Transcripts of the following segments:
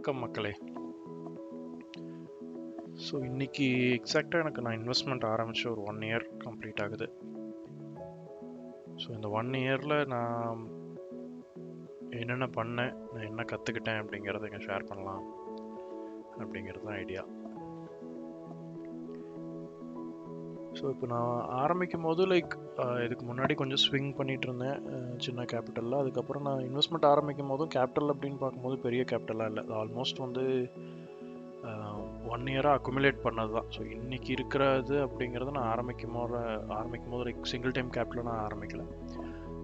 வணக்கம் மக்களே. ஸோ இன்னைக்கு எக்ஸாக்டாக நான் இன்வெஸ்ட்மெண்ட் ஆரம்பித்து ஒரு 1 இயர் கம்ப்ளீட் ஆகுது. ஸோ இந்த 1 இயரில் நான் என்னென்ன பண்ணேன், நான் என்ன கற்றுக்கிட்டேன் அப்படிங்கிறத இங்கே ஷேர் பண்ணலாம் அப்படிங்கிறது தான் ஐடியா. ஸோ இப்போ நான் ஆரம்பிக்கும் போது இதுக்கு முன்னாடி கொஞ்சம் ஸ்விங் பண்ணிகிட்டு இருந்தேன் சின்ன கேபிட்டலில். அதுக்கப்புறம் நான் இன்வெஸ்ட்மெண்ட் ஆரம்பிக்கும் போதும் கேபிட்டல் அப்படின்னு பார்க்கும்போது பெரிய கேபிட்டலாக இல்லை, ஆல்மோஸ்ட் 1 இயராக அக்குமுலேட் பண்ணது தான். ஸோ இன்றைக்கி இருக்கிறது அப்படிங்கிறது நான் ஆரம்பிக்கும் போது சிங்கிள் டைம் கேபிட்டலில் நான் ஆரம்பிக்கல,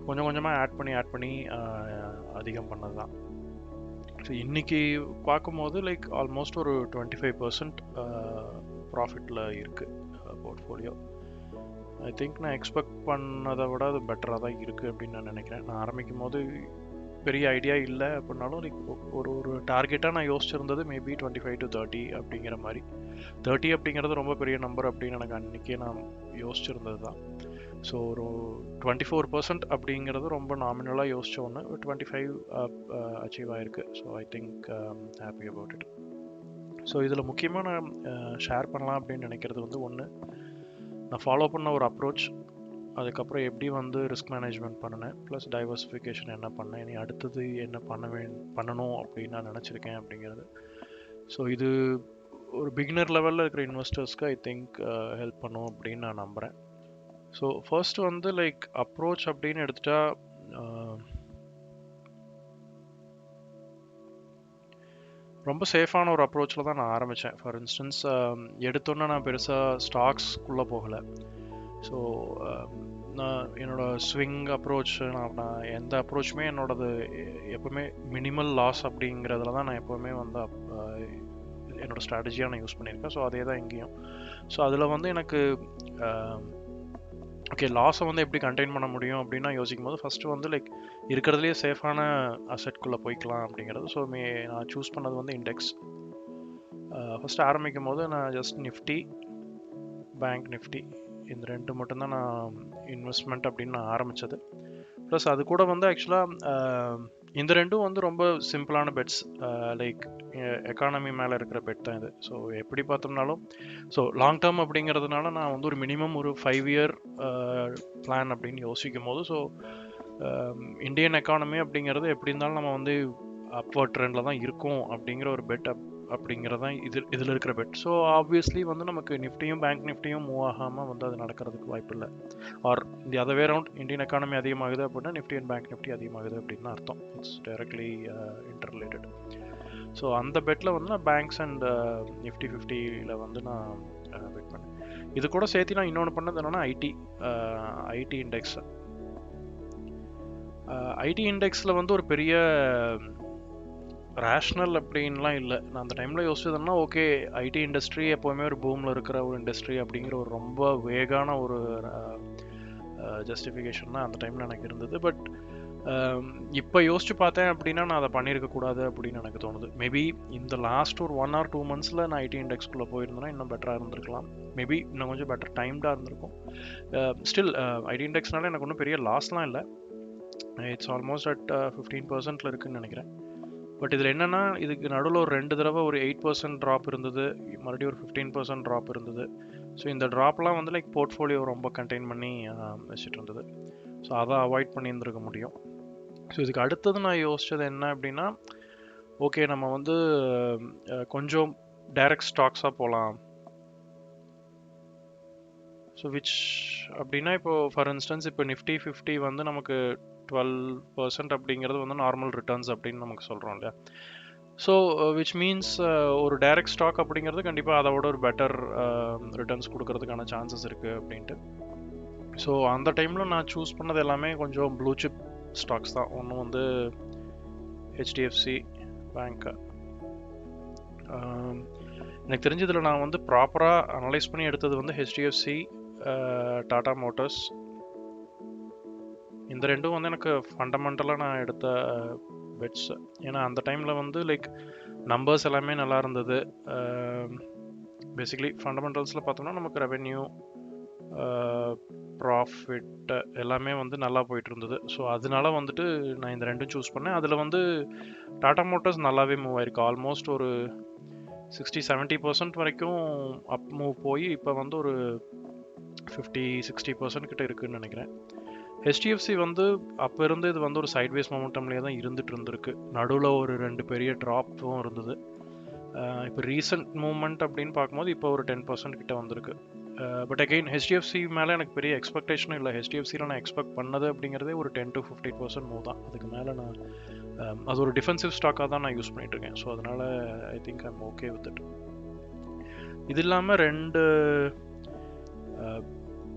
கொஞ்சம் கொஞ்சமாக ஆட் பண்ணி அதிகம் பண்ணது தான். ஸோ இன்றைக்கி பார்க்கும்போது ஆல்மோஸ்ட் ஒரு 25% ப்ராஃபிட்டில் இருக்குது போர்ட்ஃபோலியோ. ஐ திங்க் நான் எக்ஸ்பெக்ட் பண்ணதை விட அது பெட்டராக தான் இருக்குது அப்படின்னு நான் நினைக்கிறேன். நான் ஆரம்பிக்கும் போது பெரிய ஐடியா இல்லை அப்படின்னாலும் ஒரு டார்கெட்டாக நான் யோசிச்சிருந்தது மேபி 25 to 30 அப்படிங்கிற மாதிரி. 30 அப்படிங்கிறது ரொம்ப பெரிய நம்பர் அப்படின்னு எனக்கு அன்றைக்கே நான் யோசிச்சிருந்தது தான். ஸோ ஒரு 24% அப்படிங்கிறது ரொம்ப நாமினலாக யோசிச்ச ஒன்று, 25 அச்சீவ் ஆகிருக்கு. So I think happy about it. So இதில் முக்கியமாக நான் ஷேர் பண்ணலாம் அப்படின்னு நினைக்கிறது ஒன்று, நான் ஃபாலோ பண்ண ஒரு அப்ரோச், அதுக்கப்புறம் எப்படி ரிஸ்க் மேனேஜ்மெண்ட் பண்ணினேன், ப்ளஸ் டைவர்சிஃபிகேஷன் என்ன பண்ணேன், இனி அடுத்தது என்ன பண்ணணும் அப்படின்னு நான் நினச்சிருக்கேன் அப்படிங்கிறது. ஸோ இது ஒரு பிகினர் லெவலில் இருக்கிற இன்வெஸ்டர்ஸ்க்கு ஐ திங்க் ஹெல்ப் பண்ணும் அப்படின்னு நான் நம்புகிறேன். ஸோ ஃபர்ஸ்ட் அப்ரோச் அப்படின்னு எடுத்துட்டா, ரொம்ப சேஃபான ஒரு அப்ரோச்சில் தான் நான் ஆரம்பித்தேன். ஃபார் இன்ஸ்டன்ஸ் எடுத்தோன்னே நான் பெருசாக ஸ்டாக்ஸ்க்குள்ளே போகலை. ஸோ நான் என்னோடய ஸ்விங் அப்ரோச், நான் எந்த அப்ரோச்சுமே என்னோடது எப்போவுமே மினிமல் லாஸ் அப்படிங்கிறதுல தான் நான் எப்போவுமே என்னோடய ஸ்ட்ராட்டஜியாக நான் யூஸ் பண்ணியிருக்கேன். ஸோ அதே தான் இங்கேயும். ஸோ அதில் எனக்கு ஓகே, லாஸை எப்படி கண்டெயின் பண்ண முடியும் அப்படின்னு நான் யோசிக்கும் போது ஃபஸ்ட்டு இருக்கிறதுலேயே சேஃபான அசெட்குள்ளே போய்க்கலாம் அப்படிங்கிறது. ஸோ நான் சூஸ் பண்ணது இண்டெக்ஸ். ஃபஸ்ட்டு ஆரம்பிக்கும் போது நான் ஜஸ்ட் நிஃப்டி, பேங்க் நிஃப்டி, இந்த 2 மட்டும்தான் நான் இன்வெஸ்ட்மெண்ட் அப்படின்னு நான் ஆரம்பித்தது. ப்ளஸ் அது கூட ஆக்சுவலாக இந்த 2ம் ரொம்ப சிம்பிளான பெட்ஸ், எக்கானமி மேலே இருக்கிற பெட் தான் இது. ஸோ எப்படி பார்த்தோம்னாலும் ஸோ லாங் டேர்ம் அப்படிங்கிறதுனால நான் ஒரு மினிமம் ஒரு 5 இயர் பிளான் அப்படின்னு யோசிக்கும் போது, ஸோ இந்தியன் எக்கானமி அப்படிங்கிறது எப்படி இருந்தாலும் நம்ம அப்வர்ட் ட்ரெண்டில் தான் இருக்கும் அப்படிங்கிற ஒரு பெட் அப்படிங்கிறது தான் இதில் இருக்கிற பெட். ஸோ ஆப்வியஸ்லி நமக்கு நிஃப்டியும் பேங்க் நிஃப்டியும் மூவ் ஆகாமல் அது நடக்கிறதுக்கு வாய்ப்பு இல்லை. Are the other way around, Indian economy அதிகமாகுது அப்படின்னா நிஃப்டி அண்ட் பேங்க் நிஃப்டி அதிகமாகுது அப்படின்னு அர்த்தம். It's directly interrelated. ஸோ அந்த பெட்டில் நான் பேங்க்ஸ் அண்ட் நிஃப்டி 50ல் நான் பெட் பண்ணேன். இது கூட சேர்த்து நான் இன்னொன்று பண்ணது என்னென்னா ஐடி இண்டெக்ஸ். ஐடி இண்டெக்ஸில் ஒரு பெரிய ரேஷ்னல் அப்படின்லாம் இல்லை. நான் அந்த டைமில் யோசிச்சதுன்னா, ஓகே, ஐடி இண்டஸ்ட்ரி எப்போவுமே ஒரு பூமில் இருக்கிற ஒரு இண்டஸ்ட்ரி அப்படிங்கிற ஒரு ரொம்ப வேகான ஒரு ஜஸ்டிஃபிகேஷன் தான் அந்த டைமில் எனக்கு இருந்தது. பட் இப்போ யோசிச்சு பார்த்தேன் அப்படின்னா நான் அதை பண்ணியிருக்கக்கூடாது அப்படின்னு எனக்கு தோணுது. மேபி இந்த லாஸ்ட் ஒரு 1 or 2 months நான் ஐடி இண்டெக்ஸ்குள்ளே போயிருந்தேன்னா இன்னும் பெட்டராக இருந்திருக்கலாம். மேபி இன்னும் கொஞ்சம் பெட்டர் டைம்டாக இருந்திருக்கும். ஸ்டில் ஐடி இண்டெக்ஸ்னால எனக்கு ஒன்றும் பெரிய லாஸ்லாம் இல்லை. இட்ஸ் ஆல்மோஸ்ட் அட் 15% இருக்குதுன்னு நினைக்கிறேன். பட் இதில் என்னென்னா, இதுக்கு நடுவில் ஒரு 2 தடவை ஒரு 8% ட்ராப் இருந்தது, மறுபடியும் ஒரு 15% ட்ராப் இருந்தது. ஸோ இந்த ட்ராப்லாம் போர்ட்ஃபோலியோ ரொம்ப கண்டெயின் பண்ணி வச்சுட்டு இருந்தது. ஸோ அதை அவாய்ட் பண்ணியிருந்துருக்க முடியும். ஸோ இதுக்கு அடுத்தது நான் யோசித்தது என்ன அப்படின்னா, ஓகே, நம்ம கொஞ்சம் டைரக்ட் ஸ்டாக்ஸாக போகலாம். ஸோ அப்படின்னா இப்போது ஃபார் இன்ஸ்டன்ஸ் இப்போ நிஃப்டி 50 நமக்கு 12% அப்படிங்கிறது நார்மல் ரிட்டர்ன்ஸ் அப்படின்னு நமக்கு சொல்கிறோம் இல்லையா. ஸோ விச் மீன்ஸ் ஒரு டைரக்ட் ஸ்டாக் அப்படிங்கிறது கண்டிப்பாக அதோட ஒரு பெட்டர் ரிட்டர்ன்ஸ் கொடுக்கறதுக்கான சான்சஸ் இருக்குது அப்படின்ட்டு. ஸோ அந்த டைமில் நான் சூஸ் பண்ணது எல்லாமே கொஞ்சம் ப்ளூ சிப் ஸ்டாக்ஸ் தான். ஒன்று ஹெச்டிஎஃப்சி பேங்க். எனக்கு தெரிஞ்சதில் நான் ப்ராப்பராக அனலைஸ் பண்ணி எடுத்தது ஹெச்டிஎஃப்சி, டாடா மோட்டர்ஸ். இந்த 2ம் எனக்கு ஃபண்டமெண்டலாக நான் எடுத்த பெட்ஸ். ஏன்னா அந்த டைமில் நம்பர்ஸ் எல்லாமே நல்லா இருந்தது. பேசிக்லி ஃபண்டமெண்டல்ஸில் பார்த்தோம்னா நமக்கு ரெவென்யூ, ப்ராஃபிட் எல்லாமே வந்து நல்லா போயிட்டு இருந்தது. ஸோ அதனால வந்துட்டு நான் இந்த ரெண்டும் சூஸ் பண்ணேன். அதில் வந்து டாடா மோட்டார்ஸ் நல்லாவே மூவ் ஆயிருக்கு. ஆல்மோஸ்ட் ஒரு 60-70% வரைக்கும் அப் மூவ் போய் இப்போ வந்து ஒரு 50-60% கிட்ட இருக்குன்னு நினைக்கிறேன். ஹெச்டிஎஃப்சி வந்து அப்போ இருந்து இது வந்து ஒரு சைட்வேஸ் மொமெண்டம்லேயே தான் இருந்துட்டு இருந்திருக்கு. நடுவில் ஒரு 2 பெரிய ட்ராப்பும் இருந்தது. இப்போ ரீசெண்ட் மூவ்மெண்ட் அப்படின்னு பார்க்கும்போது இப்போ ஒரு 10% கிட்ட வந்திருக்கு. பட் அகெயின் ஹெச்டிஎஃப்சி மேலே எனக்கு பெரிய எக்ஸ்பெக்டேஷனும் இல்லை. ஹெச்டிஎஃப்சியில் நான் எக்ஸ்பெக்ட் பண்ணது அப்படிங்கிறதே ஒரு 10-15% மூவ் தான். அதுக்கு மேலே நான் அது ஒரு டிஃபென்சிவ் ஸ்டாக்காக தான் நான் யூஸ் பண்ணிட்டு இருக்கேன். ஸோ அதனால I think I'm okay with it. இது இல்லாமல் 2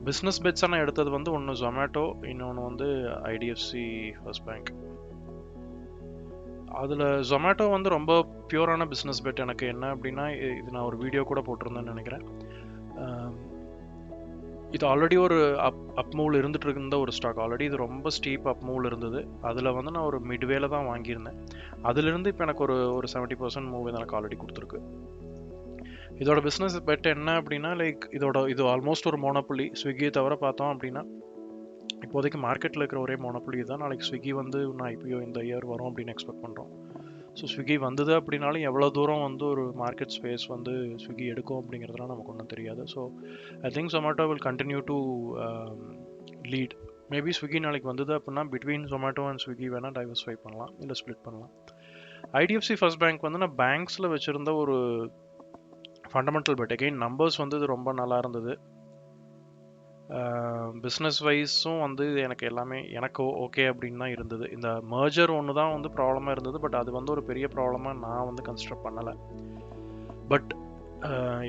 பிஸ்னஸ் பெட்ஸாக நான் எடுத்தது வந்து ஒன்று ஜொமேட்டோ, இன்னொன்று வந்து ஐடிஎஃப்சி ஃபர்ஸ்ட் பேங்க். அதில் ஜொமேட்டோ வந்து ரொம்ப பியூரான பிஸ்னஸ் பெட். எனக்கு என்ன அப்படின்னா, இது நான் ஒரு வீடியோ கூட போட்டிருந்தேன்னு நினைக்கிறேன். இது ஆல்ரெடி ஒரு அப் மூவில் இருந்துட்டு இருந்த ஒரு ஸ்டாக். ஆல்ரெடி இது ரொம்ப ஸ்டீப் அப் மூவில் இருந்தது. அதில் வந்து நான் ஒரு மிட்வேல தான் வாங்கியிருந்தேன். அதுலேருந்து இப்போ எனக்கு ஒரு 70% மூவ் எனக்கு ஆல்ரெடி கொடுத்துருக்கு. இதோட பிஸ்னஸ் பெட் என்ன அப்படின்னா, லைக் இது ஆல்மோஸ்ட் ஒரு மோனோபொலி. ஸ்விக்கியை தவிர பார்த்தோம் அப்படின்னா இப்போதைக்கு மார்க்கெட்டில் இருக்கிற ஒரே மோனோபொலி தான். நாளைக்கு ஸ்விக்கி வந்து நான் ஐபிஓ இந்த இயர் வரும் அப்படின்னு எக்ஸ்பெக்ட் பண்ணுறோம். ஸோ ஸ்விக்கி வந்தது அப்படின்னாலும் எவ்வளோ தூரம் வந்து ஒரு மார்க்கெட் ஸ்பேஸ் வந்து ஸ்விக்கி எடுக்கும் அப்படிங்கிறதுலாம் நமக்கு ஒன்றும் தெரியாது. So I think Zomato will continue to lead. Maybe Swiggy நாளைக்கு வந்தது அப்படின்னா பிட்வீன் ஜொமேட்டோ அண்ட் ஸ்விக்கி வேணால் டைவர்ஸ்ஃபை பண்ணலாம், இல்லை ஸ்ப்ளிட் பண்ணலாம். ஐடிஎஃப்சி ஃபர்ஸ்ட் பேங்க் வந்து நான் பேங்க்ஸில் வச்சுருந்த ஒரு ஃபண்டமெண்டல் பெட். அகெயின் நம்பர்ஸ் வந்து இது ரொம்ப நல்லா இருந்தது. பிஸ்னஸ் வைஸும் வந்து எனக்கு எல்லாமே எனக்கு ஓகே அப்படின்னு தான் இருந்தது. இந்த மர்ஜர் ஒன்று தான் வந்து ப்ராப்ளமாக இருந்தது. பட் அது வந்து ஒரு பெரிய ப்ராப்ளமாக நான் வந்து கன்சிடர் பண்ணலை. பட்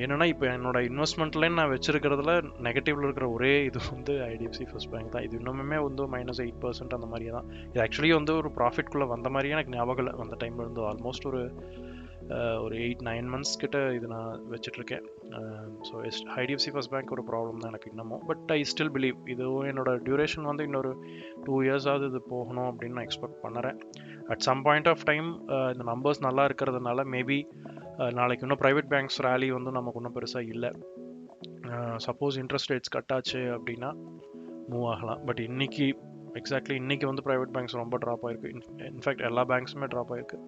என்னென்னா இப்போ என்னோட இன்வெஸ்ட்மெண்ட்லேயும் நான் வச்சுருக்கிறதுல நெகட்டிவில் இருக்கிற ஒரே இது வந்து ஐடிஎஃப்சி ஃபர்ஸ்ட் பேங்க் தான். இது இன்னுமே வந்து -8% அந்த மாதிரியே தான். இது ஆக்சுவலி வந்து ஒரு ப்ராஃபிட்குள்ளே வந்த மாதிரியே எனக்கு ஞாபகம் இல்லை. அந்த டைமில் இருந்து ஆல்மோஸ்ட் ஒரு 8-9 months கிட்ட இது நான் வச்சுட்ருக்கேன். ஸோ ஐடிஎஃப்சி ஃபர்ஸ்ட் பேங்க் ஒரு ப்ராப்ளம் தான் எனக்கு இன்னமும். பட் ஐ ஸ்டில் பிலீவ் இதுவும் என்னோட டியூரேஷன் வந்து இன்னொரு 2 yearsஆவது இது போகணும் அப்படின்னு நான் எக்ஸ்பெக்ட் பண்ணுறேன். At some point of time இந்த நம்பர்ஸ் நல்லா இருக்கிறதுனால மேபி நாளைக்கு இன்னும் ப்ரைவேட் பேங்க்ஸ் ரேலி வந்து நமக்கு இன்னும் பெருசாக இல்லை. சப்போஸ் இன்ட்ரெஸ்ட் ரேட்ஸ் கட் ஆச்சு அப்படின்னா மூவ் ஆகலாம். பட் எக்ஸாக்ட்லி இன்னைக்கு வந்து ப்ரைவேட் பேங்க்ஸ் ரொம்ப ட்ராப் ஆயிருக்கு. இன்ஃபேக்ட் எல்லா பேங்க்ஸுமே ட்ராப் ஆயிருக்கு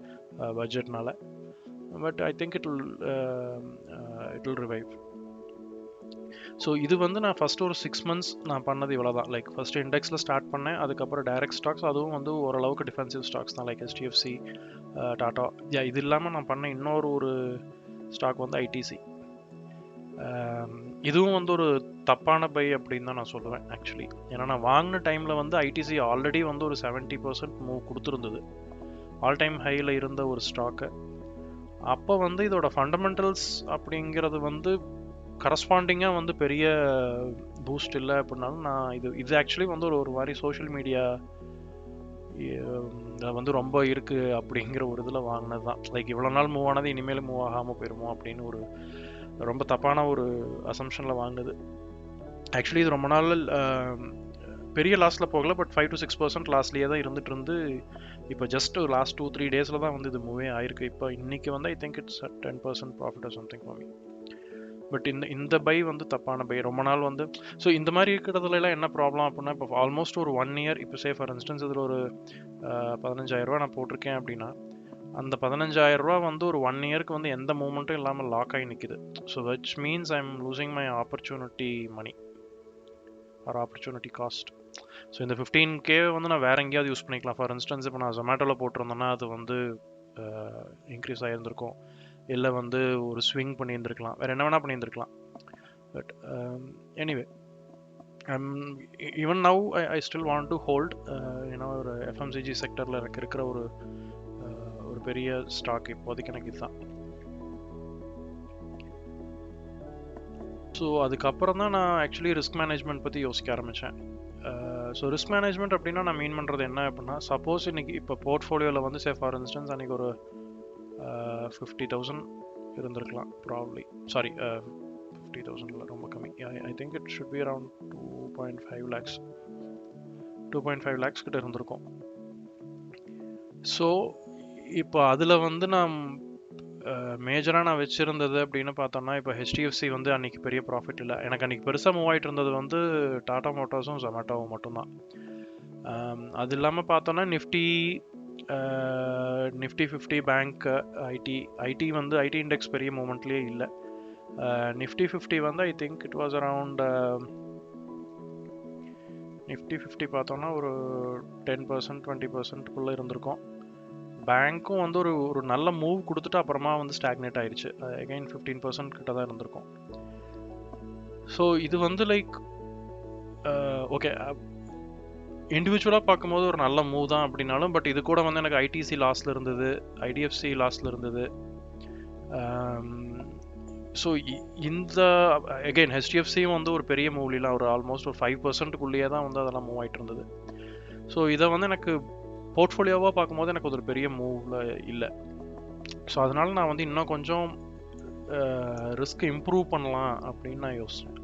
பட்ஜெட்னால. But I think it will revive. So இது வந்து நான் ஃபஸ்ட்டு ஒரு 6 months நான் பண்ணது இவ்வளோ தான். லைக் ஃபஸ்ட்டு இண்டெக்ஸில் ஸ்டார்ட் பண்ணேன். அதுக்கப்புறம் டைரக்ட் ஸ்டாக்ஸ், அதுவும் வந்து ஓரளவுக்கு டிஃபென்சிவ் ஸ்டாக்ஸ் தான். Like HDFC, tata. இது இல்லாமல் நான் பண்ண இன்னொரு ஸ்டாக் வந்து ஐடிசி. இதுவும் வந்து ஒரு தப்பான பை அப்படின்னு தான் நான் சொல்லுவேன் ஆக்சுவலி. ஏன்னா நான் வாங்கின டைமில் வந்து ஐடிசி ஆல்ரெடி வந்து ஒரு 70% மூவ் கொடுத்துருந்தது. ஆல் டைம் ஹையில் இருந்த ஒரு ஸ்டாக்கு. அப்போ வந்து இதோட ஃபண்டமெண்டல்ஸ் அப்படிங்கிறது வந்து கரஸ்பாண்டிங்காக வந்து பெரிய பூஸ்ட் இல்லை அப்படின்னாலும் நான் இது ஆக்சுவலி வந்து ஒரு மாதிரி சோஷியல் மீடியா வந்து ரொம்ப இருக்குது அப்படிங்கிற ஒரு இதில் வாங்கினது தான். லைக் இவ்வளோ நாள் மூவ் ஆனது இனிமேல் மூவ் ஆகாமல் போயிருமோ அப்படின்னு ஒரு ரொம்ப தப்பான ஒரு அசம்ஷனில் வாங்கினது. ஆக்சுவலி இது ரொம்ப நாள் பெரிய லாஸில் போகல. பட் 5-6% லாஸ்ட்லேயே தான் இருந்துட்டு இப்போ ஜஸ்ட் லாஸ்ட் 2-3 daysல தான் வந்து இது மூவே ஆயிருக்கு. இப்போ இன்னைக்கு வந்து I think it's 10% profit or something for me. But இந்த பை வந்து தப்பான பை. ரொம்ப நாள் வந்து ஸோ இந்த மாதிரி இருக்கிறதுலாம் என்ன ப்ராப்ளம் அப்படின்னா, இப்போ ஆல்மோஸ்ட் ஒரு 1 year, இப்போ சே ஃபார் இன்ஸ்டன்ஸ் இதில் ஒரு 15,000 நான் போட்டிருக்கேன் அப்படின்னா, அந்த 15,000 வந்து ஒரு 1 yearக்கு வந்து எந்த மூமெண்ட்டும் இல்லாமல் லாக் ஆகி நிற்குது. So which means I am losing my opportunity money or opportunity cost. So இந்த 15K வந்து நான் வேற எங்கேயாவது யூஸ் பண்ணிக்கலாம். ஃபார் இன்ஸ்டன்ஸ் இப்போ நான் ஜொமேட்டோவில் போட்டிருந்தேன்னா அது வந்து இன்க்ரீஸ் ஆகியிருந்திருக்கும், இல்லை வந்து ஒரு ஸ்விங் பண்ணியிருந்துருக்கலாம், வேறு என்ன வேணால் பண்ணியிருந்துருக்கலாம். But anyway even now I still want to hold. ஏன்னா ஒரு எஃப்எம்சிஜி செக்டரில் எனக்கு இருக்கிற ஒரு பெரிய ஸ்டாக் இப்போதைக்கு எனக்கு இதுதான். ஸோ அதுக்கப்புறம் தான் நான் ஆக்சுவலி ரிஸ்க் மேனேஜ்மெண்ட் பற்றி யோசிக்க ஆரம்பித்தேன். ஸோ ரிஸ்க் மேனேஜ்மெண்ட் அப்படின்னா நான் மீன் பண்ணுறது என்ன அப்படின்னா, சப்போஸ் இன்னைக்கு இப்போ போர்ட்ஃபோலியோவில் வந்து சே ஃபார் இன்ஸ்டன்ஸ் அன்றைக்கி ஒரு 50,000 இருந்திருக்கலாம் ப்ராப்ளி. சாரி 50,000 ரொம்ப கம்மி. ஐ think it should be around 2.5 lakhs. 2.5 lakhs கிட்ட இருந்திருக்கும். ஸோ இப்போ அதில் வந்து நான் மேஜராக நான் வச்சுருந்தது அப்படின்னு பார்த்தோம்னா இப்போ ஹெச்டிஎஃப்சி வந்து அன்றைக்கி பெரிய ப்ராஃபிட் இல்லை. எனக்கு அன்றைக்கி பெருசாக மூவ் ஆகிட்டு இருந்தது வந்து டாடா மோட்டார்ஸும் ஜொமேட்டோவும் மட்டும்தான். அது இல்லாமல் பார்த்தோன்னா நிஃப்டி 50 பேங்க் ஐடி வந்து ஐடி இண்டெக்ஸ் பெரிய மூமெண்ட்லேயே இல்லை. நிஃப்டி 50 வந்து ஐ think it was around Nifty 50 பார்த்தோன்னா ஒரு 10% 20%குள்ளே இருந்திருக்கும். பேங்க்கும் வந்து ஒரு நல்ல மூவ் கொடுத்துட்டு அப்புறமா வந்து ஸ்டாக்னேட் ஆயிடுச்சு. அகைன் 15% கிட்ட தான் இருந்திருக்கும். ஸோ இது வந்து லைக் ஓகே இண்டிவிஜுவலாக பார்க்கும்போது ஒரு நல்ல மூவ் தான் அப்படின்னாலும், பட் இது கூட வந்து எனக்கு ஐடிசி லாஸில் இருந்தது, ஐடிஎஃப்சி லாஸில் இருந்தது. ஸோ இந்த அகைன் ஹெச்டிஎஃப்சியும் வந்து ஒரு பெரிய மூவ்லாம் ஒரு ஆல்மோஸ்ட் ஒரு 5%க்குள்ளேயே தான் வந்து அதெல்லாம் மூவ் ஆகிட்டு இருந்தது. ஸோ இதை வந்து எனக்கு போர்ட்ஃபோலியோவாக பார்க்கும்போது எனக்கு ஒரு பெரிய மூவில் இல்லை. ஸோ அதனால நான் வந்து இன்னும் கொஞ்சம் ரிஸ்க் இம்ப்ரூவ் பண்ணலாம் அப்படின்னு நான் யோசித்தேன்.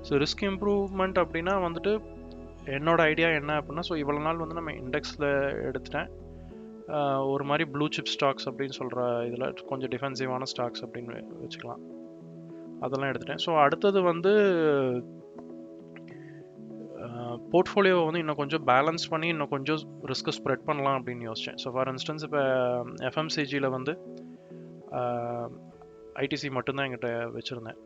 ஸோ ரிஸ்க் இம்ப்ரூவ்மெண்ட் அப்படின்னா வந்துட்டு என்னோட ஐடியா என்ன அப்படின்னா, ஸோ இவ்வளோ நாள் வந்து நம்ம இண்டெக்ஸில் எடுத்துட்டேன். ஒரு மாதிரி ப்ளூ சிப் ஸ்டாக்ஸ் அப்படின்னு சொல்கிற இதில் கொஞ்சம் டிஃபென்சிவான ஸ்டாக்ஸ் அப்படின்னு வச்சுக்கலாம், அதெல்லாம் எடுத்துட்டேன். ஸோ அடுத்தது வந்து போர்ட்ஃபோலியோவை வந்து இன்னும் கொஞ்சம் பேலன்ஸ் பண்ணி இன்னும் கொஞ்சம் ரிஸ்க்கை ஸ்ப்ரெட் பண்ணலாம் அப்படின்னு யோசித்தேன். ஸோ ஃபார் இன்ஸ்டன்ஸ் இப்போ எஃப்எம்சிஜியில் வந்து ஐடிசி மட்டும்தான் என்கிட்ட வச்சுருந்தேன்.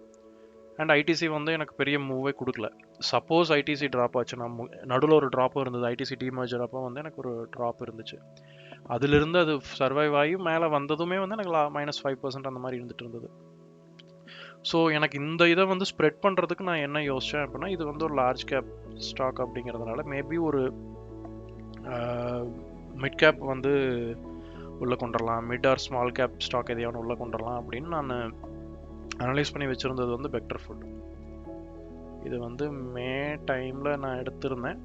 அண்ட் ஐடிசி வந்து எனக்கு பெரிய மூவே கொடுக்கல. சப்போஸ் ஐடிசி ட்ராப் ஆச்சுன்னா, நடுவில் ஒரு ட்ராப்பும் இருந்தது. ஐடிசி டிமர்ஜர் அப்போ வந்து எனக்கு ஒரு ட்ராப் இருந்துச்சு. அதிலிருந்து அது சர்வைவ் ஆகி மேலே வந்ததுமே வந்து எனக்கு -5% அந்த மாதிரி இருந்துட்டு இருந்தது. ஸோ எனக்கு இந்த இதை வந்து ஸ்ப்ரெட் பண்ணுறதுக்கு நான் என்ன யோசித்தேன் அப்படின்னா, இது வந்து ஒரு லார்ஜ் கேப் ஸ்டாக் அப்படிங்கிறதுனால மேபி ஒரு மிட் கேப் வந்து உள்ளே கொண்டுடலாம், mid or small cap stock எதையாவது உள்ளே கொண்டுடலாம் அப்படின்னு நான் அனலைஸ் பண்ணி வச்சுருந்தது வந்து பெக்டர் ஃபுட். இது வந்து மே டைமில் நான் எடுத்திருந்தேன்.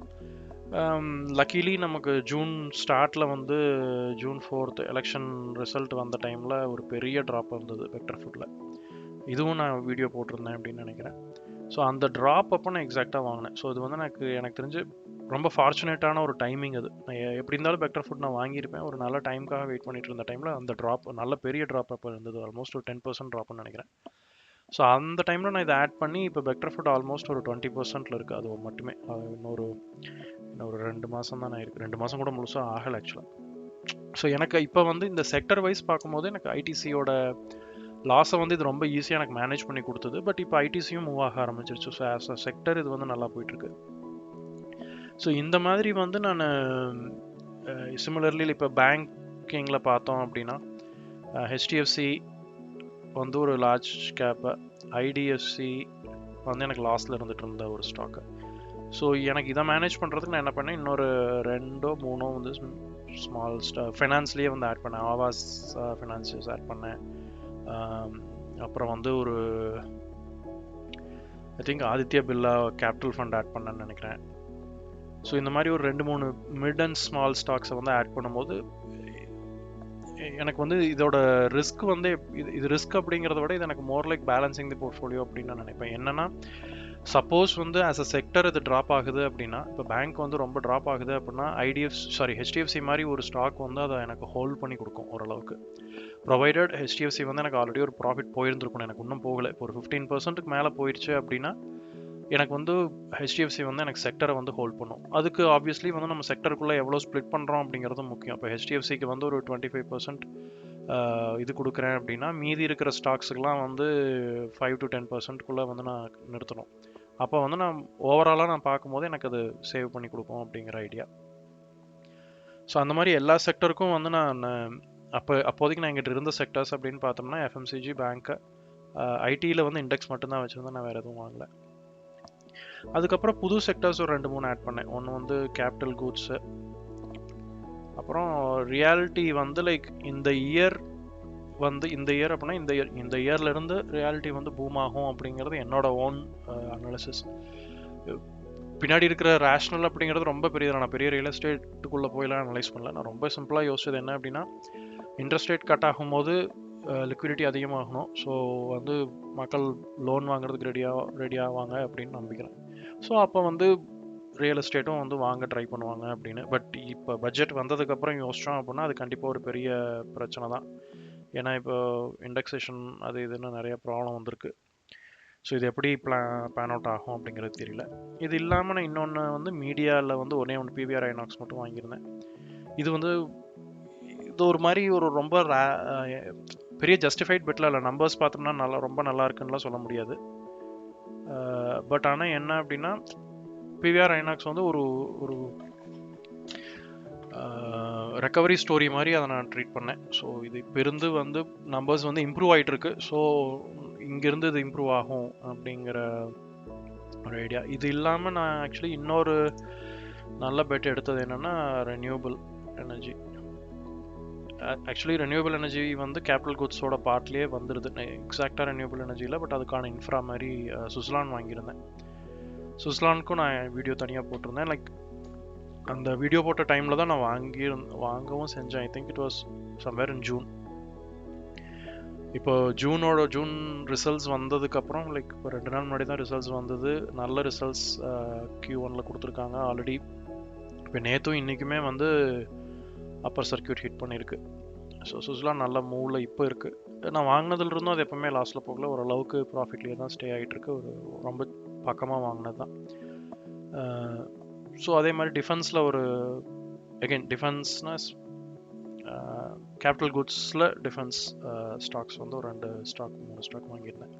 லக்கிலி நமக்கு ஜூன் ஸ்டார்ட்டில் வந்து ஜூன் 4th எலெக்ஷன் ரிசல்ட் வந்த டைமில் ஒரு பெரிய ட்ராப் இருந்தது பெக்டர் ஃபுட்டில். இதுவும் நான் வீடியோ போட்டிருந்தேன் அப்படின்னு நினைக்கிறேன். ஸோ அந்த ட்ராப் அப்போ நான் எக்ஸாக்டாக வாங்கினேன். ஸோ இது வந்து எனக்கு தெரிஞ்சு ரொம்ப ஃபார்ச்சுனேட்டான ஒரு டைமிங். அது நான் எப்படி இருந்தாலும் பெக்டர் ஃபுட் நான் வாங்கியிருப்பேன். ஒரு நல்ல டைமுக்காக வெயிட் பண்ணிட்டு இருந்த டைமில் அந்த ட்ராப் நல்ல பெரிய ட்ராப் அப்போ இருந்தது. ஆல்மோஸ்ட் ஒரு 10% ட்ராப்னு நினைக்கிறேன். ஸோ அந்த டைமில் நான் இதை ஆட் பண்ணி இப்போ பெக்டர் ஃபுட் ஆல்மோஸ்ட் ஒரு 20%ல் இருக்குது. அது மட்டுமே இன்னொரு 2 மாதம் தான் நான் இருக்குது. 2 மாதம் கூட முழுசாக ஆகலை ஆக்சுவலாக. ஸோ எனக்கு இப்போ வந்து இந்த செக்டர் வைஸ் பார்க்கும்போது எனக்கு ஐடிசியோட லாஸை வந்து இது ரொம்ப ஈஸியாக எனக்கு மேனேஜ் பண்ணி கொடுத்தது. பட் இப்போ ஐடிசியும் மூவ் ஆக ஆரம்பிச்சிருச்சு. ஸோ ஆஸ் அ செக்டர் இது வந்து நல்லா போயிட்டுருக்கு. ஸோ இந்த மாதிரி வந்து நான் சிமிலர்லி இப்போ பேங்கிங்கில் பார்த்தோம் அப்படின்னா ஹெச்டிஎஃப்சி வந்து ஒரு லார்ஜ் கேப்பு, ஐடிஎஃப்சி வந்து எனக்கு லாஸில் இருந்துட்டு இருந்த ஒரு ஸ்டாக்கு. ஸோ எனக்கு இதை மேனேஜ் பண்ணுறதுக்கு நான் என்ன பண்ணேன், இன்னொரு 2-3 வந்து ஸ்மால் ஃபைனான்ஸ்லேயே வந்து ஆட் பண்ணேன். ஆவாஸ் ஃபினான்சியஸ் ஆட் பண்ணேன். அப்புறம் வந்து ஒரு I think Aditya Birla capital fund add பண்ணேன்னு நினைக்கிறேன். ஸோ இந்த மாதிரி ஒரு 2-3 மிட் அண்ட் ஸ்மால் ஸ்டாக்ஸை வந்து ஆட் பண்ணும்போது எனக்கு வந்து இதோட ரிஸ்க் வந்து இது ரிஸ்க் அப்படிங்கிறத விட இது எனக்கு மோர் லைக் பேலன்சிங் தி போர்ட்ஃபோலியோ அப்படின்னு நான் நினைப்பேன். என்னன்னா சப்போஸ் வந்து ஆஸ் அ செக்டர் இது ட்ராப் ஆகுது அப்படின்னா, இப்போ பேங்க் வந்து ரொம்ப ட்ராப் ஆகுது அப்படின்னா ஹெச்டிஎஃப்சி மாதிரி ஒரு ஸ்டாக் வந்து அதை எனக்கு ஹோல்ட் பண்ணி கொடுக்கும் ஓரளவுக்கு. ப்ரொவைடட் ஹெச்டிஎஃப்சி வந்து எனக்கு ஆல்ரெடி ஒரு ப்ராஃபிட் போயிருந்துருக்கணும், எனக்கு இன்னும் போகலை. இப்போ ஒரு 15%க்கு மேலே போயிடுச்சு அப்படின்னா எனக்கு வந்து ஹெச்டிஎஃப்சி வந்து எனக்கு செக்டரை வந்து ஹோல்ட் பண்ணும். அதுக்கு ஆப்வியஸ்லி வந்து நம்ம செக்டருக்குள்ளே எவ்வளோ ஸ்ப்ளிட் பண்ணுறோம் அப்படிங்கிறது முக்கியம். இப்போ ஹெச்டிஎஃப்சிக்கு வந்து ஒரு 25% இது கொடுக்குறேன் அப்படின்னா, மீதி இருக்கிற ஸ்டாக்ஸுக்கெலாம் வந்து 5 to 10%க்குள்ளே வந்து நான் நிறுத்தணும். அப்போ வந்து நான் ஓவராலாக நான் பார்க்கும்போது எனக்கு அது சேவ் பண்ணி கொடுக்கும் அப்படிங்கிற ஐடியா. ஸோ அந்த மாதிரி எல்லா செக்டருக்கும் வந்து நான் அப்போதைக்கு நான் எங்கிட்ட இருந்த செக்டர்ஸ் அப்படின்னு பார்த்தோம்னா எஃப்எம்சிஜி, பேங்க்கு, ஐடியில் வந்து இண்டெக்ஸ் மட்டும்தான் வச்சுருந்தேன். நான் வேறு எதுவும் வாங்கலை. அதுக்கப்புறம் புது செக்டர்ஸ் ஒரு 2-3 ஆட் பண்ணேன். ஒன்று வந்து கேபிட்டல் கூட்ஸு, அப்புறம் ரியாலிட்டி வந்து லைக் இந்த இயர் அப்படின்னா இந்த இயர்லேருந்து ரியாலிட்டி வந்து பூம் ஆகும் அப்படிங்கிறது என்னோட ஓன் அனாலிசிஸ். பின்னாடி இருக்கிற ரேஷ்னல் அப்படிங்கிறது ரொம்ப பெரியது. நான் பெரிய ரியல் எஸ்டேட்டுக்குள்ளே போயெல்லாம் அனலைஸ் பண்ணல. நான் ரொம்ப சிம்பிளாக யோசிச்சது என்ன அப்படின்னா, இன்ட்ரெஸ்ட் ரேட் கட் ஆகும்போது லிக்விடிட்டி அதிகமாகணும். ஸோ வந்து மக்கள் லோன் வாங்குறதுக்கு ரெடி ஆவாங்க அப்படின்னு நம்பிக்கிறேன். ஸோ அப்போ வந்து ரியல் எஸ்டேட்டும் வந்து வாங்க ட்ரை பண்ணுவாங்க அப்படின்னு. பட் இப்போ பட்ஜெட் வந்ததுக்கப்புறம் யோசித்தோம் அப்படின்னா அது கண்டிப்பாக ஒரு பெரிய பிரச்சனை தான். ஏன்னா இப்போ இண்டெக்ஸேஷன் அது இதுன்னு நிறைய ப்ராப்ளம் வந்திருக்கு. ஸோ இது எப்படி பேன் அவுட் ஆகும் அப்படிங்கிறது தெரியல. இது இல்லாமல் நான் இன்னொன்று வந்து மீடியாவில் வந்து ஒன்றே ஒன்று பிவிஆர் ஐநாக்ஸ் மட்டும் வாங்கியிருந்தேன். இது வந்து இது ஒரு மாதிரி ஒரு ரொம்ப பெரிய ஜஸ்டிஃபைட் பெட்டில் இல்லை. நம்பர்ஸ் பார்த்தோம்னா ரொம்ப நல்லா இருக்குன்னுலாம் சொல்ல முடியாது. பட் ஆனால் என்ன அப்படின்னா பிவிஆர் ஐநாக்ஸ் வந்து ஒரு ஒரு ரெக்கவரி ஸ்டோரி மாதிரி அதை நான் ட்ரீட் பண்ணேன். ஸோ இது இப்போ இருந்து வந்து நம்பர்ஸ் வந்து இம்ப்ரூவ் ஆகிட்டு இருக்கு. ஸோ இங்கேருந்து இது இம்ப்ரூவ் ஆகும் அப்படிங்கிற ஒரு ஐடியா. இது இல்லாமல் நான் ஆக்சுவலி இன்னொரு நல்ல பெட் எடுத்தது என்னென்னா renewable energy. Actually renewable energy வந்து கேபிட்டல் குட்ஸோட பார்ட்லேயே வந்துடுது. எக்ஸாக்டாக ரெனியூபிள் எனர்ஜியில், பட் அதுக்கான இன்ஃப்ரா மாதிரி சுஸ்லான் வாங்கியிருந்தேன். சுஸ்லானுக்கும் நான் வீடியோ தனியாக போட்டிருந்தேன். லைக் அந்த வீடியோ போட்ட டைமில் தான் நான் வாங்கவும் செஞ்சேன். ஐ think it was somewhere in June. இப்போ ஜூன் ரிசல்ட்ஸ் வந்ததுக்கப்புறம் லைக் இப்போ 2 நாள் முன்னாடி தான் ரிசல்ட்ஸ் வந்தது. நல்ல ரிசல்ட்ஸ் Q1 கொடுத்துருக்காங்க ஆல்ரெடி. இப்போ நேற்றும் இன்றைக்குமே வந்து அப்பர் சர்க்கியூட் ஹிட் பண்ணியிருக்கு. ஸோ சுஸ்லான் நல்ல மூவில் இப்போ இருக்குது. நான் வாங்கினதுலேருந்தும் அது எப்போவுமே லாஸ்ட்டில் போகல, ஓரளவுக்கு ப்ராஃபிட்லேயே தான் ஸ்டே ஆகிட்டுருக்கு. ஒரு ரொம்ப பக்கமாக வாங்கினது தான். ஸோ அதே மாதிரி டிஃபென்ஸில் ஒரு அகெயின் டிஃபென்ஸ்னால் கேபிட்டல் குட்ஸில் டிஃபென்ஸ் ஸ்டாக்ஸ் வந்து ஒரு 3 ஸ்டாக் வாங்கியிருந்தேன்.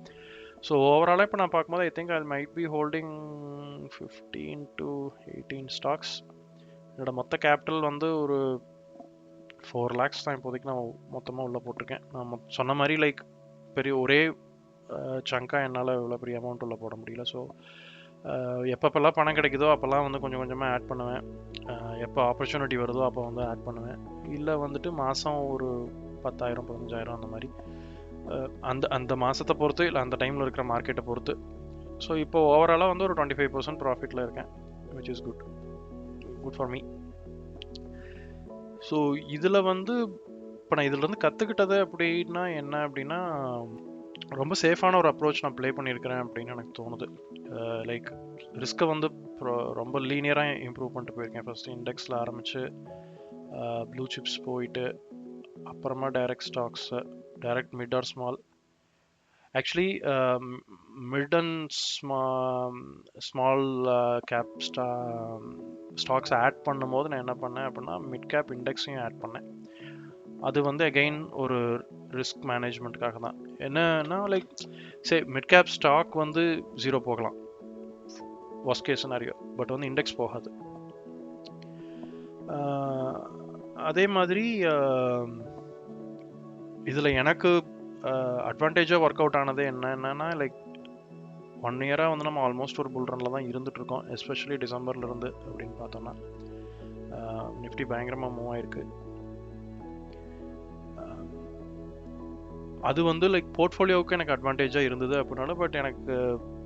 ஸோ ஓவராலாக இப்போ நான் பார்க்கும்போது I think I might be holding 15 to 18 stocks. என்னோட மொத்த கேபிட்டல் வந்து ஒரு 4 lakhs தான் இப்போதைக்கு நான் மொத்தமாக உள்ளே போட்டிருக்கேன். நான் சொன்ன மாதிரி லைக் பெரிய ஒரே சங்காக என்னால் இவ்வளோ பெரிய அமௌண்ட் உள்ள போட முடியல. ஸோ எப்பப்பெல்லாம் பணம் கிடைக்குதோ அப்போல்லாம் வந்து கொஞ்சம் கொஞ்சமாக ஆட் பண்ணுவேன். எப்போ ஆப்பர்ச்சுனிட்டி வருதோ அப்போ வந்து ஆட் பண்ணுவேன். இல்லை வந்துட்டு மாதம் ஒரு 10,000 15,000 அந்த மாதிரி அந்த மாதத்தை பொறுத்து, இல்லை அந்த டைமில் இருக்கிற மார்க்கெட்டை பொறுத்து. ஸோ இப்போ ஓவராலாக வந்து ஒரு 25% ப்ராஃபிட்டில் இருக்கேன், which is good for me. So இதில் வந்து இப்போ நான் இதிலேருந்து கற்றுக்கிட்டது அப்படின்னா என்ன அப்படின்னா, ரொம்ப சேஃபான ஒரு அப்ரோச் நான் ப்ளே பண்ணியிருக்கிறேன் அப்படின்னு எனக்கு தோணுது. லைக் ரிஸ்க்கை வந்து ரொம்ப லீனியராக இம்ப்ரூவ் பண்ணிட்டு போயிருக்கேன். ஃபஸ்ட்டு இண்டெக்ஸில் ஆரம்பித்து ப்ளூ சிப்ஸ் போயிட்டு அப்புறமா direct stocks, direct mid or small. Actually mid and small cap stocks add பண்ணும்போது நான் என்ன பண்ணேன் அப்படின்னா மிட் கேப் இண்டெக்ஸையும் ஆட் பண்ணேன். அது வந்து அகெயின் ஒரு ரிஸ்க் மேனேஜ்மெண்ட்டுக்காக தான். என்னன்னா லைக் மிட் கேப் ஸ்டாக் வந்து 0 போகலாம், வொர்ஸ்ட் கேஸ் சினாரியோ, பட் வந்து இண்டெக்ஸ் போகாது. அதே மாதிரி இதில் எனக்கு அட்வான்டேஜாக ஒர்க் அவுட் ஆனது என்னன்னா லைக் 1 இயராக வந்து நம்ம ஆல்மோஸ்ட் ஒரு புல் ரனில் தான் இருந்துகிட்ருக்கோம். எஸ்பெஷலி டிசம்பர்லேருந்து அப்படின்னு பார்த்தோம்னா நிஃப்டி பயங்கரமாக மூவ் ஆயிருக்கு. அது வந்து லைக் போர்ட்ஃபோலியோவுக்கு எனக்கு அட்வான்டேஜாக இருந்தது அப்படின்னாலும், பட் எனக்கு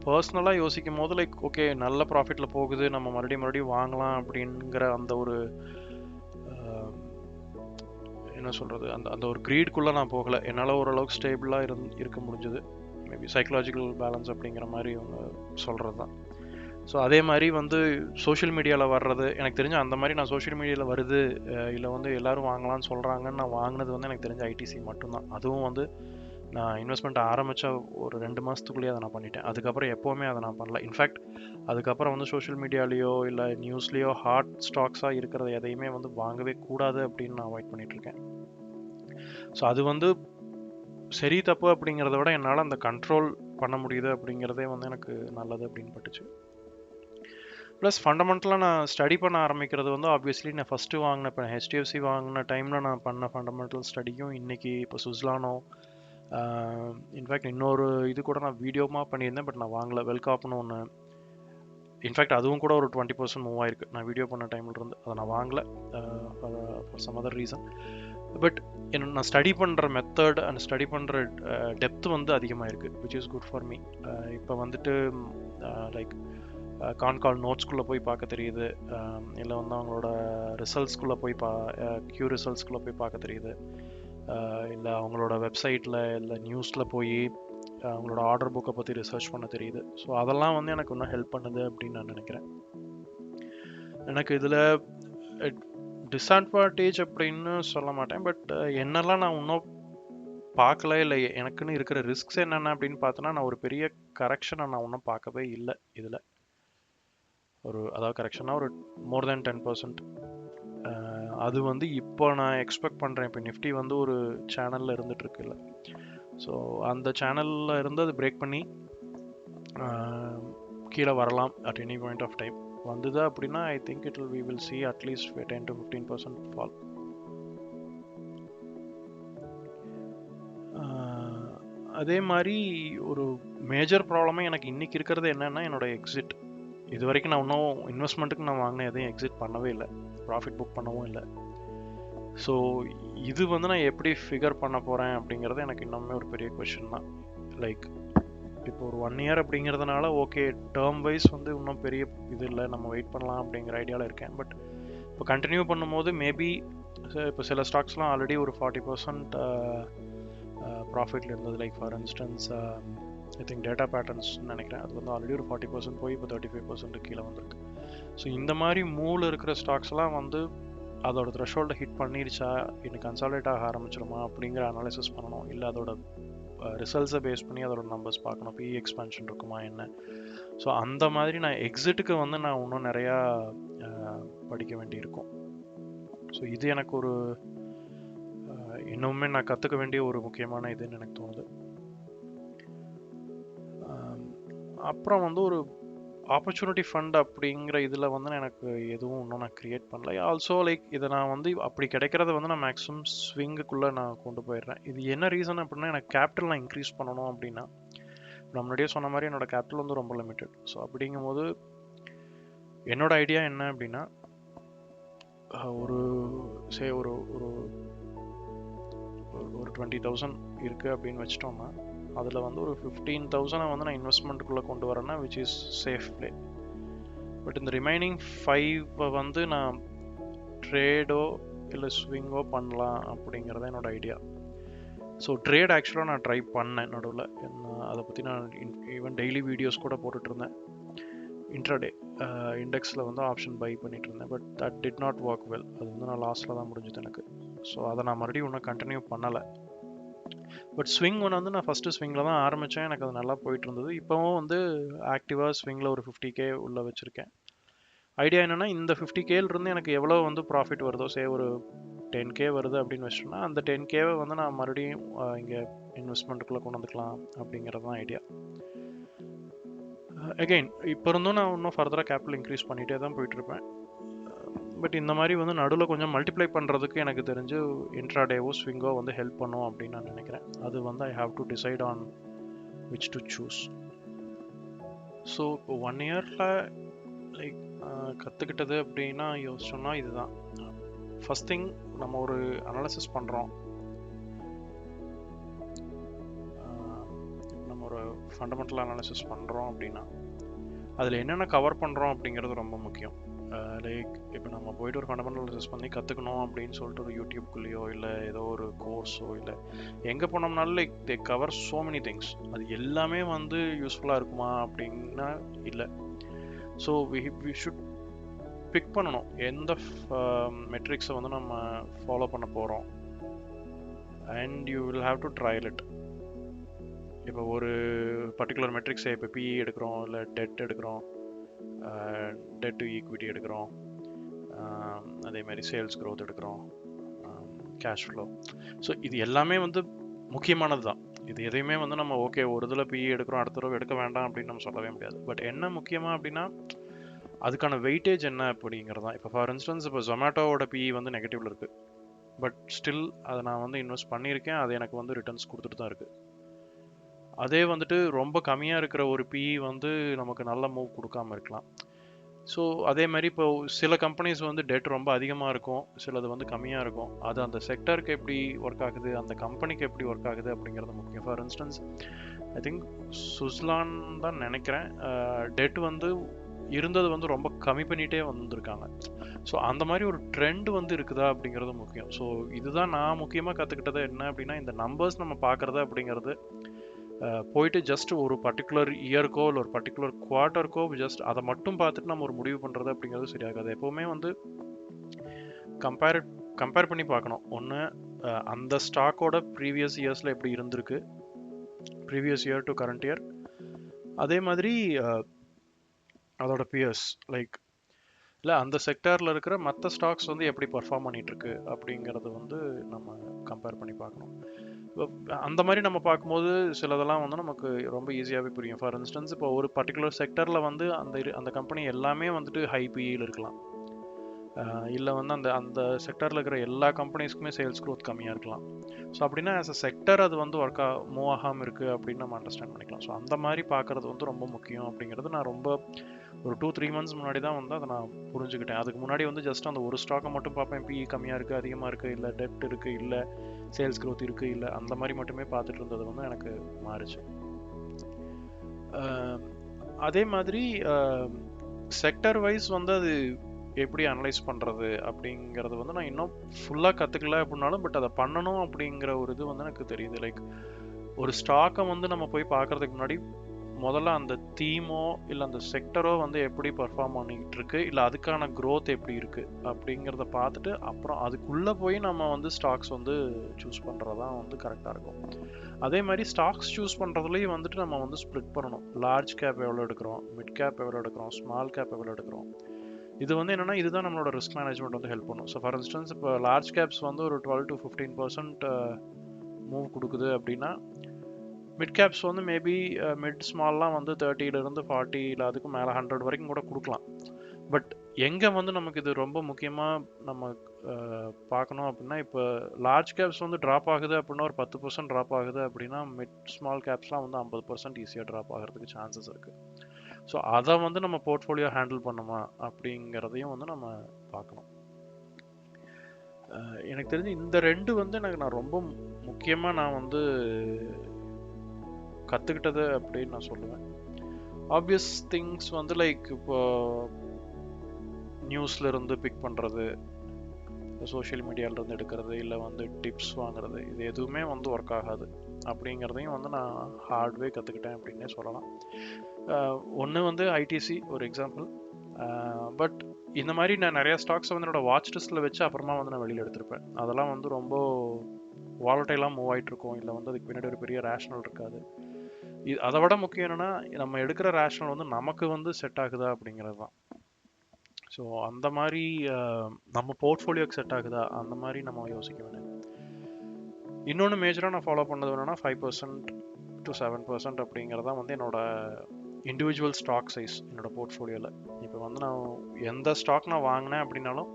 பர்சனலாக யோசிக்கும் போது லைக் ஓகே நல்ல ப்ராஃபிட்டில் போகுது, நம்ம மறுபடியும் வாங்கலாம் அப்படிங்கிற அந்த ஒரு என்ன சொல்கிறது, அந்த ஒரு க்ரீடுக்குள்ளே நான் போகலை. என்னால் ஓரளவுக்கு ஸ்டேபிளாக இருக்க முடிஞ்சது. மேபி சைக்கலாஜிக்கல் பேலன்ஸ் அப்படிங்கிற மாதிரி இவங்க சொல்கிறது தான். ஸோ அதே மாதிரி வந்து சோஷியல் மீடியாவில் வர்றது எனக்கு தெரிஞ்ச அந்த மாதிரி நான் சோஷியல் மீடியாவில் வருது இல்லை வந்து எல்லோரும் வாங்கலாம்னு சொல்கிறாங்கன்னு நான் வாங்கினது வந்து எனக்கு தெரிஞ்ச ஐடிசி மட்டும்தான். அதுவும் வந்து நான் இன்வெஸ்ட்மெண்ட் ஆரம்பித்த ஒரு 2 மாதத்துக்குள்ளேயே அதை நான் பண்ணிட்டேன். அதுக்கப்புறம் எப்போவுமே அதை நான் பண்ணல. இன்ஃபேக்ட் அதுக்கப்புறம் வந்து சோஷியல் மீடியாலேயோ இல்லை நியூஸ்லேயோ ஹாட் ஸ்டாக்ஸாக இருக்கிறத எதையுமே வந்து வாங்கவே கூடாது அப்படின்னு நான் அவாய்ட் பண்ணிகிட்ருக்கேன். ஸோ அது வந்து சரி தப்பு அப்படிங்கிறத விட என்னால் அந்த கண்ட்ரோல் பண்ண முடியுது அப்படிங்கிறதே வந்து எனக்கு நல்லது அப்படின்னு பட்டுச்சு. ப்ளஸ் ஃபண்டமெண்டலாக நான் ஸ்டடி பண்ண ஆரம்பிக்கிறது வந்து ஆப்வியஸ்லி நான் ஃபஸ்ட்டு வாங்கின இப்போ ஹெச்டிஎஃப்சி வாங்கின டைமில் நான் பண்ண ஃபண்டமெண்டல் ஸ்டடியும் இன்றைக்கி இப்போ சுஸ்லானோ, இன்ஃபேக்ட் இன்னொரு இது கூட நான் வீடியோமாக பண்ணியிருந்தேன், பட் நான் வாங்கலை. வெல்காப்னு ஒன்று, இன்ஃபேக்ட் அதுவும் கூட ஒரு 20% மூவ் ஆயிருக்கு நான் வீடியோ பண்ண டைம்லேருந்து. அதை நான் வாங்கலை for some other reason. But நான் ஸ்டடி பண்ணுற மெத்தட் அண்ட் ஸ்டடி பண்ணுற டெப்த் வந்து அதிகமாக இருக்குது, which is good for me. இப்போ வந்துட்டு லைக் கால் நோட்ஸ்குள்ளே போய் பார்க்க தெரியுது, இல்லை வந்து அவங்களோட ரிசல்ட்ஸ்குள்ளே போய் Q ரிசல்ட்ஸ்குள்ளே போய் பார்க்க தெரியுது, இல்லை அவங்களோட வெப்சைட்டில் இல்லை நியூஸில் போய் அவங்களோட ஆர்டர் புக்கை பற்றி ரிசர்ச் பண்ண தெரியுது. ஸோ அதெல்லாம் வந்து எனக்கு இன்னும் ஹெல்ப் பண்ணுது அப்படின்னு நான் நினைக்கிறேன். எனக்கு இதில் டிஸ்அட்வான்டேஜ் அப்படின்னு சொல்ல மாட்டேன், பட் என்னெல்லாம் நான் இன்னும் பார்க்கல, இல்லை எனக்குன்னு இருக்கிற ரிஸ்க்ஸ் என்னென்ன அப்படின்னு பார்த்தோன்னா, நான் ஒரு பெரிய கரெக்ஷனை நான் ஒன்றும் பார்க்கவே இல்லை இதில். அதாவது கரெக்ஷனாக ஒரு மோர் தேன் 10%. அது வந்து இப்போ நான் எக்ஸ்பெக்ட் பண்ணுறேன். இப்போ நிஃப்டி வந்து ஒரு சேனலில் இருந்துகிட்ருக்குல்ல, ஸோ அந்த சேனலில் இருந்து அது பிரேக் பண்ணி கீழே வரலாம் at any point of time. வந்தது அப்படின்னா I think we will see at least 10 to 15% fall. அதே மாதிரி ஒரு மேஜர் ப்ராப்ளமே எனக்கு இன்றைக்கி இருக்கிறது என்னென்னா என்னோட எக்ஸிட். இது வரைக்கும் நான் இன்னும் இன்வெஸ்ட்மெண்ட்டுக்கு நான் வாங்கினேன் எதையும் எக்ஸிட் பண்ணவே இல்லை, ப்ராஃபிட் புக் பண்ணவும் இல்லை. ஸோ இது வந்து நான் எப்படி ஃபிகர் பண்ண போகிறேன் அப்படிங்கிறது எனக்கு இன்னுமே ஒரு பெரிய கொஷின் தான். லைக் இப்போ ஒரு 1 year அப்படிங்கிறதுனால ஓகே, டேர்ம் வைஸ் வந்து இன்னும் பெரிய இது இல்லை, நம்ம வெயிட் பண்ணலாம் அப்படிங்கிற ஐடியாவில் இருக்கேன். பட் இப்போ கண்டினியூ பண்ணும்போது மேபி இப்போ சில ஸ்டாக்ஸ்லாம் ஆல்ரெடி ஒரு 40% ப்ராஃபிட்டில் இருந்தது. Like for instance I think data patterns நினைக்கிறேன், அது வந்து ஆல்ரெடி ஒரு 40% போய் இப்போ 35% கீழே வந்திருக்கு. ஸோ இந்த மாதிரி மூவில் இருக்கிற ஸ்டாக்ஸ்லாம் வந்து அதோட த்ரெஷோல்டை ஹிட் பண்ணிடுச்சா, இன்னும் கன்சாலிடேட் ஆக ஆரம்பிச்சிருமா அப்படிங்கிற அனாலிசிஸ் பண்ணணும். இல்லை அதோட ரிசல்ட்ஸை பேஸ் பண்ணி அதோட நம்பர்ஸ் பார்க்கணும், பிஇ எக்ஸ்பேன்ஷன் இருக்குமா என்ன. ஸோ அந்த மாதிரி நான் எக்ஸிட்டுக்கு வந்து நான் இன்னும் நிறையா படிக்க வேண்டியிருக்கும். ஸோ இது எனக்கு ஒரு இன்னுமே நான் கற்றுக்க வேண்டிய ஒரு முக்கியமான இதுன்னு எனக்கு தோணுது. அப்புறம் வந்து ஒரு ஆப்பர்ச்சுனிட்டி ஃபண்ட் அப்படிங்கிற இதில் வந்து எனக்கு எதுவும் இன்னும் நான் க்ரியேட் பண்ணல. ஆல்சோ லைக் இதை நான் வந்து அப்படி கிடைக்கிறத வந்து நான் மேக்ஸிமம் ஸ்விங்குக்குள்ளே நான் கொண்டு போயிடுறேன். இது என்ன ரீசன் அப்படின்னா, எனக்கு கேபிட்டல் நான் இன்க்ரீஸ் பண்ணணும் அப்படின்னா, நான் முன்னாடியே சொன்ன மாதிரி என்னோடய கேபிட்டல் வந்து ரொம்ப லிமிட்டட். ஸோ அப்படிங்கும்போது என்னோட ஐடியா என்ன அப்படின்னா, ஒரு ஒரு ஒரு 20,000 இருக்குது அப்படின்னு வச்சிட்டோம்னா, அதில் வந்து ஒரு 15,000 வந்து நான் இன்வெஸ்ட்மெண்ட்டுக்குள்ளே கொண்டு வரேன்னா which is safe play. But இந்த ரிமைனிங் 5 வந்து நான் ட்ரேடோ இல்லை ஸ்விங்கோ பண்ணலாம் அப்படிங்கிறத என்னோட ஐடியா. ஸோ ட்ரேட் ஆக்சுவலாக நான் ட்ரை பண்ணேன் நடுவில், அதை பற்றி நான் ஈவன் டெய்லி வீடியோஸ் கூட போட்டுட்டு இருந்தேன். இன்ட்ராடே இண்டெக்ஸில் வந்து ஆப்ஷன் பை பண்ணிட்டு இருந்தேன். But that did not work well. அது வந்து நான் லாஸ்ட்டில் தான் முடிஞ்சது எனக்கு. ஸோ அதை நான் மறுபடியும் இன்னும் கண்டினியூ பண்ணலை. பட் ஸ்விங் ஒன்று வந்து நான் ஃபஸ்ட்டு ஸ்விங்கில் தான் ஆரம்பித்தேன், எனக்கு அது நல்லா போயிட்டு இருந்தது. இப்போவும் வந்து ஆக்டிவாக ஸ்விங்கில் ஒரு 50K உள்ளே வச்சுருக்கேன். ஐடியா என்னென்னா, இந்த 50Kலேருந்து எனக்கு எவ்வளோ வந்து ப்ராஃபிட் வருதோ, ஒரு 10K வருது அப்படின்னு வச்சிட்டோம்னா, அந்த 10Kவை வந்து நான் மறுபடியும் இங்கே இன்வெஸ்ட்மெண்ட்டுக்குள்ளே கொண்டு வந்துக்கலாம் அப்படிங்கிறது தான் ஐடியா. அகெயின் இப்போ இருந்தும் நான் இன்னும் ஃபர்தராக கேபிட்டல் இன்க்ரீஸ் பண்ணிகிட்டே தான் போயிட்டுருப்பேன். பட் இந்த மாதிரி வந்து நடுவில் கொஞ்சம் மல்டிப்ளை பண்ணுறதுக்கு எனக்கு தெரிஞ்சு இன்ட்ராடேவோ ஸ்விங்கோ வந்து ஹெல்ப் பண்ணும் அப்படின்னு நான் நினைக்கிறேன். அது வந்து I have to decide on which to choose. So இப்போ 1 yearல லைக் கற்றுக்கிட்டது அப்படின்னா யோசிச்சோம்னா இதுதான். ஃபஸ்ட் திங், நம்ம ஒரு அனாலிசிஸ் பண்ணுறோம், நம்ம ஒரு ஃபண்டமெண்டல் அனாலிசிஸ் பண்ணுறோம் அப்படின்னா அதில் என்னென்ன கவர் பண்ணுறோம் அப்படிங்கிறது ரொம்ப முக்கியம். லைக் இப்போ நம்ம போய்ட்டு ஒரு ஃபண்டமெண்டல் அனாலிசிஸ் பண்ணி கற்றுக்கணும் அப்படின்னு சொல்லிட்டு ஒரு யூடியூப்குள்ளேயோ இல்லை ஏதோ ஒரு கோர்ஸோ இல்லை எங்கே போனோம்னாலும் like they cover so many things. அது எல்லாமே வந்து யூஸ்ஃபுல்லாக இருக்குமா அப்படின்னா இல்லை. ஸோ வி ஷுட் பிக் பண்ணணும் எந்த மெட்ரிக்ஸை வந்து நம்ம ஃபாலோ பண்ண போகிறோம். And you will have to trial it. இப்போ ஒரு பர்டிகுலர் மெட்ரிக்ஸை இப்போ பிஇ எடுக்கிறோம், இல்லை டெட் எடுக்கிறோம், டெட் டு ஈக்விட்டி எடுக்கிறோம், அதே மாதிரி சேல்ஸ் க்ரோத் எடுக்கிறோம், கேஷ் ஃப்ளோ. ஸோ இது எல்லாமே வந்து முக்கியமானது தான். இது எதையுமே வந்து நம்ம ஓகே ஒரு இதில் பிஇ எடுக்கிறோம் அடுத்த தடவை எடுக்க வேண்டாம் அப்படின்னு நம்ம சொல்லவே முடியாது. பட் என்ன முக்கியமாக அப்படின்னா அதுக்கான வெயிட்டேஜ் என்ன அப்படிங்கிறது தான். இப்போ ஃபார் இன்ஸ்டன்ஸ் இப்போ ஜொமேட்டோவோட பிஇ வந்து நெகட்டிவ்ல இருக்குது, பட் ஸ்டில் அதை நான் வந்து இன்வெஸ்ட் பண்ணியிருக்கேன், அது எனக்கு வந்து ரிட்டர்ன்ஸ் கொடுத்துட்டு தான் இருக்குது. அதே வந்துட்டு ரொம்ப கம்மியாக இருக்கிற ஒரு பிஇ வந்து நமக்கு நல்ல மூவ் கொடுக்காம இருக்கலாம். ஸோ அதே மாதிரி இப்போ சில கம்பெனிஸ் வந்து டெட் ரொம்ப அதிகமாக இருக்கும், சிலது வந்து கம்மியாக இருக்கும். அது அந்த செக்டருக்கு எப்படி ஒர்க் ஆகுது, அந்த கம்பெனிக்கு எப்படி ஒர்க் ஆகுது அப்படிங்கிறது முக்கியம். For instance I think Suzlon தான் நினைக்கிறேன், டெட் வந்து இருந்தது வந்து ரொம்ப கம்மி பண்ணிகிட்டே வந்திருக்காங்க. ஸோ அந்த மாதிரி ஒரு ட்ரெண்ட் வந்து இருக்குதா அப்படிங்கிறது முக்கியம். ஸோ இதுதான் நான் முக்கியமாக கற்றுக்கிட்டது என்ன அப்படின்னா, இந்த நம்பர்ஸ் நம்ம பார்க்குறது அப்படிங்கிறது போயிட்டு ஜஸ்ட் ஒரு பர்டிகுலர் இயர்க்கோ இல்லை ஒரு பர்டிகுலர் குவார்ட்டருக்கோ ஜஸ்ட் அதை மட்டும் பார்த்துட்டு நம்ம ஒரு முடிவு பண்ணுறது அப்படிங்கிறது சரியாகாது. எப்போவுமே வந்து கம்பேர் பண்ணி பார்க்கணும். ஒன்று அந்த ஸ்டாக்கோட ப்ரீவியஸ் இயர்ஸில் எப்படி இருந்திருக்கு, previous year to current year, அதே மாதிரி அதோட பியர்ஸ் லைக் இல்லை அந்த செக்டாரில் இருக்கிற மற்ற ஸ்டாக்ஸ் வந்து எப்படி பர்ஃபார்ம் பண்ணிகிட்ருக்கு அப்படிங்கிறது வந்து நம்ம கம்பேர் பண்ணி பார்க்கணும். அந்த மாதிரி நம்ம பார்க்கும்போது சிலதெல்லாம் வந்து நமக்கு ரொம்ப ஈஸியாகவே புரியும். ஃபார் இன்ஸ்டன்ஸ் இப்போ ஒரு பர்டிகுலர் செக்டரில் வந்து அந்த கம்பெனி எல்லாமே வந்துட்டு ஹை பிஇயில் இருக்கலாம், இல்லை வந்து அந்த அந்த செக்டரில் இருக்கிற எல்லா கம்பெனிஸ்க்குமே சேல்ஸ் க்ரோத் கம்மியாக இருக்கலாம். ஸோ அப்படின்னா ஆஸ் அ செக்டர் அது வந்து மூவ் ஆகாமல் இருக்குது அப்படின்னு நம்ம அண்டர்ஸ்டாண்ட் பண்ணிக்கலாம். ஸோ அந்த மாதிரி பார்க்குறது வந்து ரொம்ப முக்கியம் அப்படிங்கிறது நான் ரொம்ப ஒரு 2-3 மந்த்ஸ் முன்னாடி தான் வந்து அதை நான் புரிஞ்சுக்கிட்டேன். அதுக்கு முன்னாடி வந்து ஜஸ்ட் அந்த ஒரு ஸ்டாக்கை மட்டும் பார்ப்பேன், பிஇ கம்மியாக இருக்குது, அதிகமாக இருக்குது, இல்லை டெப்ட் இருக்குது, இல்லை சேல்ஸ் க்ரோத் இருக்குது, இல்லை அந்த மாதிரி மட்டுமே பார்த்துட்டு இருந்தது வந்து எனக்கு மாறுச்சு. அதே மாதிரி செக்டர் வைஸ் வந்து அது எப்படி அனலைஸ் பண்ணுறது அப்படிங்கிறது வந்து நான் இன்னும் ஃபுல்லாக கற்றுக்கல அப்படின்னாலும், பட் அதை பண்ணணும் அப்படிங்கிற ஒரு இது வந்து எனக்கு தெரியுது. லைக் ஒரு ஸ்டாக்கை வந்து நம்ம போய் பார்க்குறதுக்கு முன்னாடி முதல்ல அந்த தீமோ இல்லை அந்த செக்டரோ வந்து எப்படி பர்ஃபார்ம் பண்ணிக்கிட்டு இருக்கு, இல்லை அதுக்கான க்ரோத் எப்படி இருக்கு அப்படிங்கிறத பார்த்துட்டு அப்புறம் அதுக்குள்ளே போய் நம்ம வந்து ஸ்டாக்ஸ் வந்து சூஸ் பண்ணுறதான் வந்து கரெக்டாக இருக்கும். அதே மாதிரி ஸ்டாக்ஸ் சூஸ் பண்ணுறதுலேயும் வந்துட்டு நம்ம வந்து ஸ்ப்ளிட் பண்ணணும். லார்ஜ் கேப் எவ்வளோ எடுக்கிறோம், மிட் கேப் எவ்வளோ எடுக்கிறோம், ஸ்மால் கேப் எவ்வளோ எடுக்கிறோம். இது வந்து என்னன்னா இதுதான் நம்மளோட ரிஸ்க் மேனேஜ்மெண்ட் வந்து ஹெல்ப் பண்ணும். ஸோ ஃபார் இன்ஸ்டன்ஸ் இப்போ லார்ஜ் கேப்ஸ் வந்து ஒரு 12-15% மூவ் கொடுக்குது அப்படின்னா, மிட் கேப்ஸ் வந்து மேபி மிட் ஸ்மால்லாம் வந்து 30-40 இல்லை அதுக்கு மேலே 100 வரைக்கும் கூட கொடுக்கலாம். பட் எங்கே வந்து நமக்கு இது ரொம்ப முக்கியமாக நம்ம பார்க்கணும் அப்படின்னா, இப்போ லார்ஜ் கேப்ஸ் வந்து ட்ராப் ஆகுது அப்படின்னா ஒரு 10% ட்ராப் ஆகுது அப்படின்னா, மிட் ஸ்மால் கேப்ஸ்லாம் வந்து 50% ஈஸியாக ட்ராப் ஆகிறதுக்கு சான்சஸ் இருக்குது. ஸோ அதை வந்து நம்ம போர்ட்ஃபோலியோ ஹேண்டில் பண்ணுமா அப்படிங்கிறதையும் வந்து நம்ம பார்க்கணும். எனக்கு தெரிஞ்சு இந்த ரெண்டு வந்து நான் ரொம்ப முக்கியமாக நான் வந்து கற்றுக்கிட்டது அப்படின்னு நான் சொல்லுவேன். ஆப்வியஸ் திங்ஸ் வந்து லைக் இப்போ நியூஸ்ல இருந்து பிக் பண்ணுறது, சோஷியல் மீடியாவிலேருந்து எடுக்கிறது, இல்லை வந்து டிப்ஸ் வாங்குறது, இது எதுவுமே வந்து ஒர்க் ஆகாது அப்படிங்கிறதையும் வந்து நான் ஹார்ட்வே கற்றுக்கிட்டேன் அப்படின்னே சொல்லலாம். ஒன்று வந்து ஐடிசி ஒரு எக்ஸாம்பிள். பட் இந்த மாதிரி நான் நிறைய ஸ்டாக்ஸை வந்து என்னோட வாட்ச் லிஸ்ட்டில் வச்சு அப்புறமா வந்து நான் வெளியில் எடுத்திருப்பேன். அதெல்லாம் வந்து ரொம்ப வாலட்டைலாக மூவ் ஆகிட்டு இருக்கும், இல்லை வந்து அதுக்கு பின்னாடி ஒரு பெரிய ரேஷனல் இருக்காது. அதை விட முக்கியம் என்னென்னா நம்ம எடுக்கிற ரேஷனல் வந்து நமக்கு வந்து செட் ஆகுதா அப்படிங்கிறது தான். ஸோ அந்த மாதிரி நம்ம போர்ட்ஃபோலியோக்கு செட் ஆகுதா அந்த மாதிரி நம்ம யோசிக்க வேணும். இன்னொன்று மேஜராக நான் ஃபாலோ பண்ணது என்னென்னா 5%-7% அப்படிங்கிறதான் வந்து என்னோட இண்டிவிஜுவல் ஸ்டாக் சைஸ் என்னோட போர்ட்ஃபோலியோவில். இப்போ வந்து நான் எந்த ஸ்டாக் நான் வாங்கினேன் அப்படின்னாலும்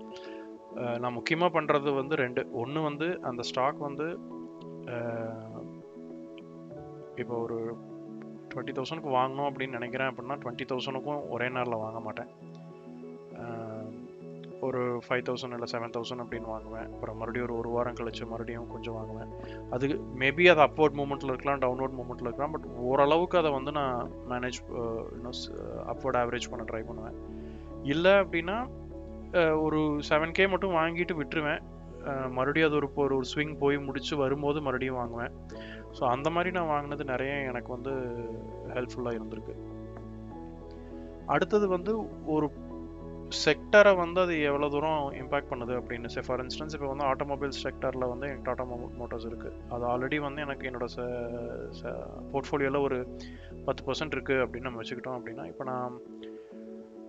நான் முக்கியமாக பண்ணுறது வந்து ரெண்டு. ஒன்று வந்து அந்த ஸ்டாக் வந்து இப்போ ஒரு 20,000க்கு வாங்கணும் அப்படின்னு நினைக்கிறேன் அப்படின்னா 20,000க்கும் ஒரே நாளில் வாங்க மாட்டேன். ஒரு 5,000 இல்லை 7,000 அப்படின்னு வாங்குவேன். அப்புறம் மறுபடியும் ஒரு வாரம் கழிச்சு மறுபடியும் கொஞ்சம் வாங்குவேன். அது மேபி அது அப்வர்ட் மூமெண்ட்டில் இருக்கலாம், டவுன்வர்ட் மூமெண்ட்டில் இருக்கலாம், பட் ஓரளவுக்கு அதை வந்து நான் மேனேஜ் இன்னும் அப்வர்ட் ஆவரேஜ் பண்ண ட்ரை பண்ணுவேன். இல்லை அப்படின்னா ஒரு 7K மட்டும் வாங்கிட்டு விட்டுருவேன். மறுபடியும் அது ஒரு ஸ்விங் போய் முடிச்சு வரும்போது மறுபடியும் வாங்குவேன். ஸோ அந்த மாதிரி நான் வாங்கினது நிறைய எனக்கு வந்து ஹெல்ப்ஃபுல்லாக இருந்திருக்கு. அடுத்தது வந்து ஒரு செக்டரை வந்து அது எவ்வளோ தூரம் இம்பேக்ட் பண்ணுது அப்படின்னு. ஃபார் இன்ஸ்டன்ஸ் இப்போ வந்து ஆட்டோமொபைல் செக்டரில் வந்து எனக்கு டாடா மோட்டார்ஸ் இருக்குது. அது ஆல்ரெடி வந்து எனக்கு என்னோட போர்ட்ஃபோலியோவில் ஒரு 10% இருக்குது அப்படின்னு நம்ம வச்சுக்கிட்டோம் அப்படின்னா, இப்போ நான்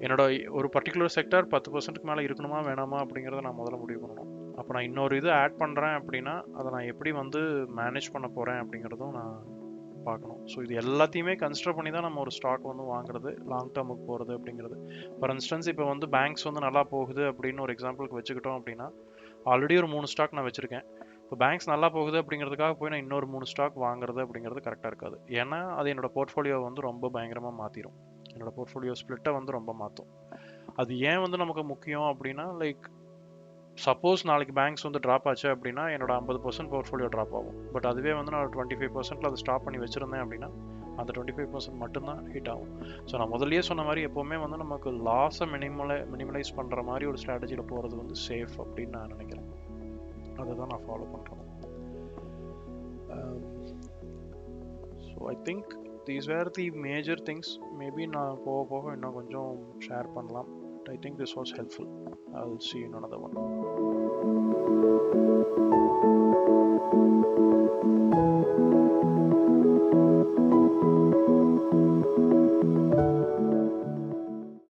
என்னோட ஒரு பர்டிகுலர் செக்டர் 10%க்கு மேலே இருக்கணுமா வேணாமா அப்படிங்கிறத நான் முதல்ல முடிவு பண்ணணும். அப்போ நான் இன்னொரு இது ஆட் பண்ணுறேன் அப்படின்னா அதை நான் எப்படி வந்து மேனேஜ் பண்ண போகிறேன் அப்படிங்கிறதும் நான் பார்க்கணும். ஸோ இது எல்லாத்தையுமே கன்சிடர் பண்ணி தான் நம்ம ஒரு ஸ்டாக் வந்து வாங்குறது, லாங் டேர்முக்கு போகிறது அப்படிங்கிறது. ஃபார் இன்ஸ்டன்ஸ் இப்போ வந்து பேங்க்ஸ் வந்து நல்லா போகுது அப்படின்னு ஒரு எக்ஸாம்பிளுக்கு வச்சுக்கிட்டோம் அப்படின்னா, ஆல்ரெடி ஒரு 3 ஸ்டாக் நான் வச்சுருக்கேன். இப்போ பேங்க்ஸ் நல்லா போகுது அப்படிங்கிறதுக்காக போய் நான் இன்னொரு 3 ஸ்டாக் வாங்குறது அப்படிங்கிறது கரெக்டாக இருக்காது. ஏன்னா அது என்னோட போர்ட்ஃபோலியோ வந்து ரொம்ப பயங்கரமாக மாற்றிடும். என்னோட போர்ட்ஃபோலியோ ஸ்ப்ளிட்டை வந்து ரொம்ப மாற்றும். அது ஏன் வந்து நமக்கு முக்கியம் அப்படின்னா, லைக் சப்போஸ் நாளைக்கு பேங்க்ஸ் வந்து ட்ராப் ஆச்சு அப்படின்னா என்னோட 50% போர்ட்ஃபோலியோ ட்ராப் ஆகும். பட் அதுவே வந்து நான் 25%ல் அதை ஸ்டாப் பண்ணி வச்சுருந்தேன் அப்படின்னா அந்த 25% மட்டும்தான் ஹிட் ஆகும். ஸோ நான் முதல்லயே சொன்ன மாதிரி எப்போவுமே வந்து நமக்கு லாஸை மினிமலைஸ் பண்ணுற மாதிரி ஒரு ஸ்ட்ராட்டஜியில் போகிறது வந்து சேஃப் அப்படின்னு நான் நினைக்கிறேன். அதை தான் நான் ஃபாலோ பண்ணுறேன். So I think these where the major things. Maybe நான் போக போக இன்னும் கொஞ்சம் ஷேர் பண்ணலாம். I think this was helpful. I'll see you in another one.